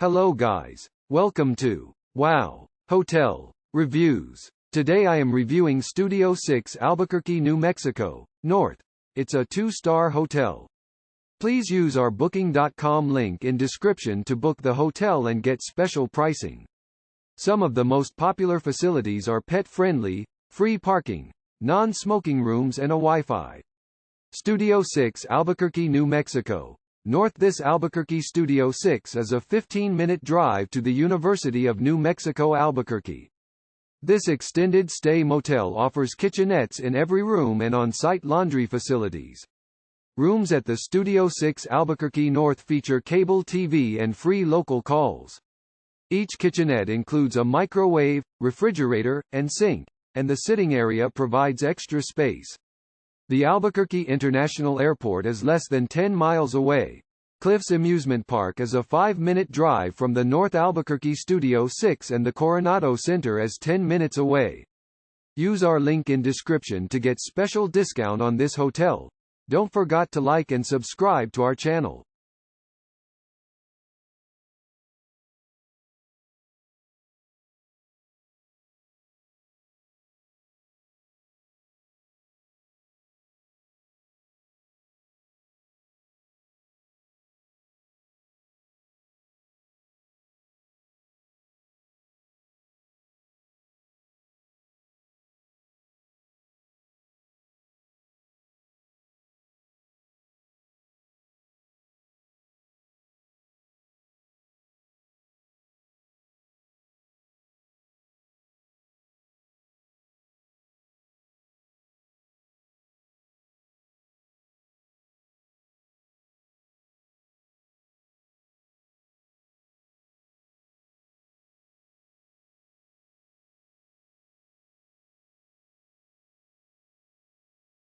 Hello guys. Welcome to Wow Hotel Reviews. Today I am reviewing Studio 6 Albuquerque, New Mexico, North. It's a 2-star hotel. Please use our booking.com link in description to book the hotel and get special pricing. Some of the most popular facilities are pet-friendly, free parking, non-smoking rooms and a Wi-Fi. Studio 6 Albuquerque, New Mexico, North. This Albuquerque Studio 6 is a 15-minute drive to the University of New Mexico, Albuquerque. This extended stay motel offers kitchenettes in every room and on-site laundry facilities. Rooms at the Studio 6 Albuquerque North feature cable TV and free local calls. Each kitchenette includes a microwave, refrigerator, and sink, and the sitting area provides extra space. The Albuquerque International Airport is less than 10 miles away. Cliff's Amusement Park is a 5-minute drive from the North Albuquerque Studio 6 and the Coronado Center is 10 minutes away. Use our link in description to get special discount on this hotel. Don't forget to like and subscribe to our channel.